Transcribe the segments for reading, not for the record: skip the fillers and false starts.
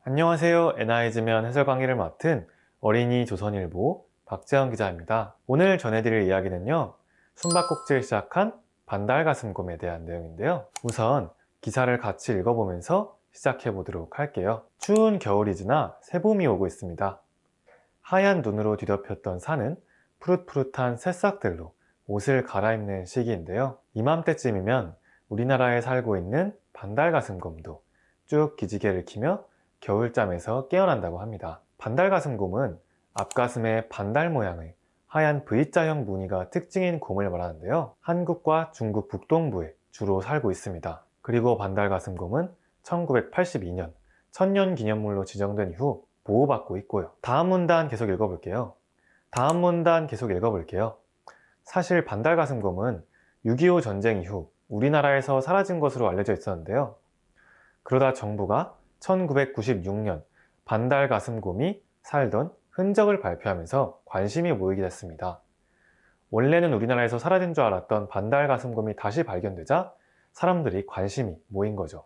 안녕하세요. NI즈면 해설 강의를 맡은 어린이 조선일보 박재현 기자입니다. 오늘 전해드릴 이야기는요, 숨바꼭질 시작한 반달가슴곰에 대한 내용인데요. 우선 기사를 같이 읽어보면서 시작해 보도록 할게요. 추운 겨울이 지나 새봄이 오고 있습니다. 하얀 눈으로 뒤덮였던 산은 푸릇푸릇한 새싹들로 옷을 갈아입는 시기인데요. 이맘때쯤이면 우리나라에 살고 있는 반달가슴곰도 쭉 기지개를 키며 겨울잠에서 깨어난다고 합니다. 반달가슴곰은 앞가슴에 반달 모양의 하얀 V자형 무늬가 특징인 곰을 말하는데요. 한국과 중국 북동부에 주로 살고 있습니다. 그리고 반달가슴곰은 1982년 천년기념물로 지정된 이후 보호받고 있고요. 다음 문단 계속 읽어볼게요. 사실 반달가슴곰은 6.25 전쟁 이후 우리나라에서 사라진 것으로 알려져 있었는데요. 그러다 정부가 1996년 반달가슴곰이 살던 흔적을 발표하면서 관심이 모이게 됐습니다. 원래는 우리나라에서 사라진 줄 알았던 반달가슴곰이 다시 발견되자 사람들이 관심이 모인 거죠.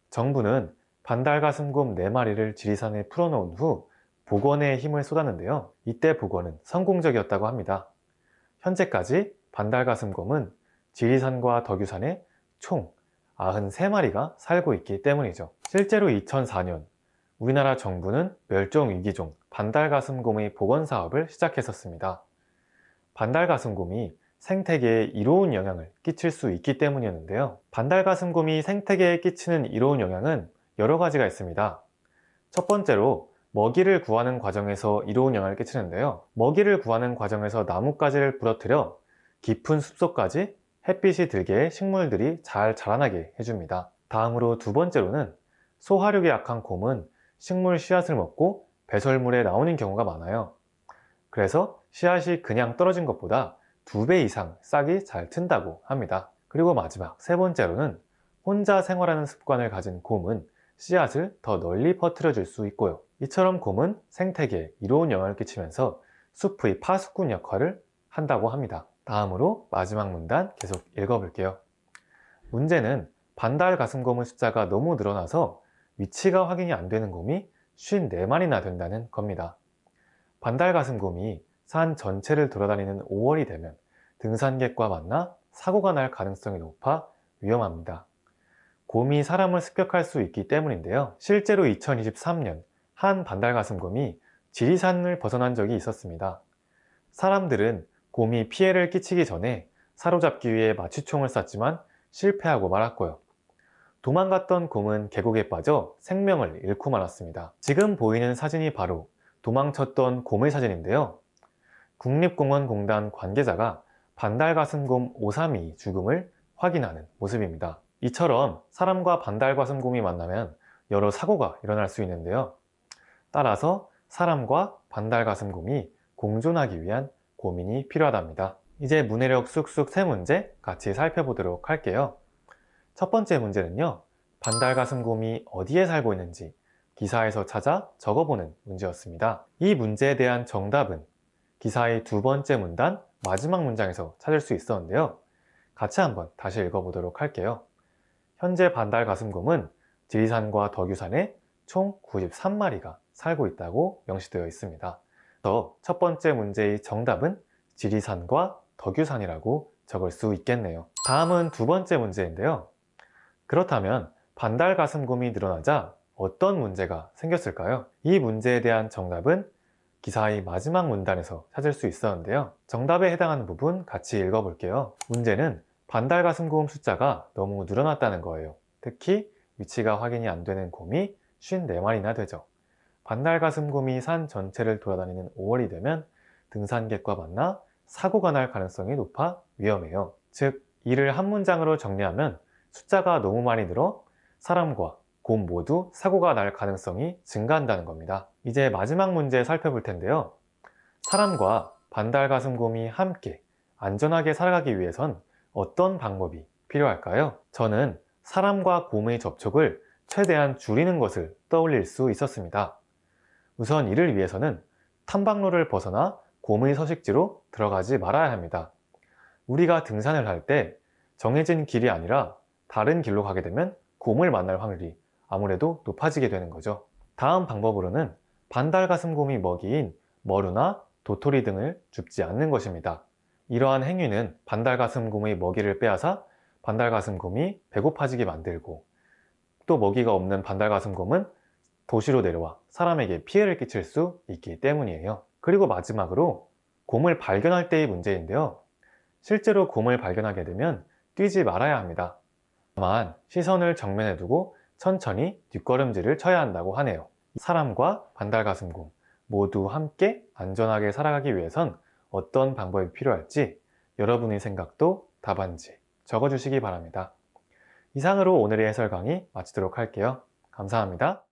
정부는 반달가슴곰 4마리를 지리산에 풀어놓은 후 복원에 힘을 쏟았는데요. 이때 복원은 성공적이었다고 합니다. 현재까지 반달가슴곰은 지리산과 덕유산에 총 93마리가 살고 있기 때문이죠. 실제로 2004년 우리나라 정부는 멸종위기종 반달가슴곰의 복원 사업을 시작했었습니다. 반달가슴곰이 생태계에 이로운 영향을 끼칠 수 있기 때문이었는데요. 반달가슴곰이 생태계에 끼치는 이로운 영향은 여러 가지가 있습니다. 첫 번째로 먹이를 구하는 과정에서 이로운 영향을 끼치는데요. 먹이를 구하는 과정에서 나뭇가지를 부러뜨려 깊은 숲속까지 햇빛이 들게 식물들이 잘 자라나게 해줍니다. 다음으로 두 번째로는 소화력이 약한 곰은 식물 씨앗을 먹고 배설물에 나오는 경우가 많아요. 그래서 씨앗이 그냥 떨어진 것보다 2배 이상 싹이 잘 튼다고 합니다. 그리고 마지막 세 번째로는 혼자 생활하는 습관을 가진 곰은 씨앗을 더 널리 퍼뜨려 줄 수 있고요. 이처럼 곰은 생태계에 이로운 영향을 끼치면서 숲의 파수꾼 역할을 한다고 합니다. 다음으로 마지막 문단 계속 읽어볼게요. 문제는 반달가슴곰의 숫자가 너무 늘어나서 위치가 확인이 안 되는 곰이 54마리나 된다는 겁니다. 반달가슴곰이 산 전체를 돌아다니는 5월이 되면 등산객과 만나 사고가 날 가능성이 높아 위험합니다. 곰이 사람을 습격할 수 있기 때문인데요. 실제로 2023년 한 반달가슴곰이 지리산을 벗어난 적이 있었습니다. 사람들은 곰이 피해를 끼치기 전에 사로잡기 위해 마취총을 쐈지만 실패하고 말았고요. 도망갔던 곰은 계곡에 빠져 생명을 잃고 말았습니다. 지금 보이는 사진이 바로 도망쳤던 곰의 사진인데요. 국립공원공단 관계자가 반달가슴곰 오삼이 죽음을 확인하는 모습입니다. 이처럼 사람과 반달가슴곰이 만나면 여러 사고가 일어날 수 있는데요. 따라서 사람과 반달가슴곰이 공존하기 위한 고민이 필요하답니다. 이제 문해력 쑥쑥 세 문제 같이 살펴보도록 할게요. 첫 번째 문제는요, 반달가슴곰이 어디에 살고 있는지 기사에서 찾아 적어보는 문제였습니다. 이 문제에 대한 정답은 기사의 두 번째 문단 마지막 문장에서 찾을 수 있었는데요. 같이 한번 다시 읽어보도록 할게요. 현재 반달가슴곰은 지리산과 덕유산에 총 93마리가 살고 있다고 명시되어 있습니다. 그래서 첫 번째 문제의 정답은 지리산과 덕유산이라고 적을 수 있겠네요. 다음은 두 번째 문제인데요. 그렇다면 반달가슴곰이 늘어나자 어떤 문제가 생겼을까요? 이 문제에 대한 정답은 기사의 마지막 문단에서 찾을 수 있었는데요. 정답에 해당하는 부분 같이 읽어볼게요. 문제는 반달가슴곰 숫자가 너무 늘어났다는 거예요. 특히 위치가 확인이 안 되는 곰이 54마리나 되죠. 반달가슴곰이 산 전체를 돌아다니는 5월이 되면 등산객과 만나 사고가 날 가능성이 높아 위험해요. 즉, 이를 한 문장으로 정리하면 숫자가 너무 많이 늘어 사람과 곰 모두 사고가 날 가능성이 증가한다는 겁니다. 이제 마지막 문제 살펴볼 텐데요. 사람과 반달가슴곰이 함께 안전하게 살아가기 위해선 어떤 방법이 필요할까요? 저는 사람과 곰의 접촉을 최대한 줄이는 것을 떠올릴 수 있었습니다. 우선 이를 위해서는 탐방로를 벗어나 곰의 서식지로 들어가지 말아야 합니다. 우리가 등산을 할 때 정해진 길이 아니라 다른 길로 가게 되면 곰을 만날 확률이 아무래도 높아지게 되는 거죠. 다음 방법으로는 반달가슴곰이 먹이인 머루나 도토리 등을 줍지 않는 것입니다. 이러한 행위는 반달가슴곰의 먹이를 빼앗아 반달가슴곰이 배고파지게 만들고, 또 먹이가 없는 반달가슴곰은 도시로 내려와 사람에게 피해를 끼칠 수 있기 때문이에요. 그리고 마지막으로 곰을 발견할 때의 문제인데요. 실제로 곰을 발견하게 되면 뛰지 말아야 합니다. 다만 시선을 정면에 두고 천천히 뒷걸음질을 쳐야 한다고 하네요. 사람과 반달가슴곰 모두 함께 안전하게 살아가기 위해선 어떤 방법이 필요할지 여러분의 생각도 답안지 적어주시기 바랍니다. 이상으로 오늘의 해설 강의 마치도록 할게요. 감사합니다.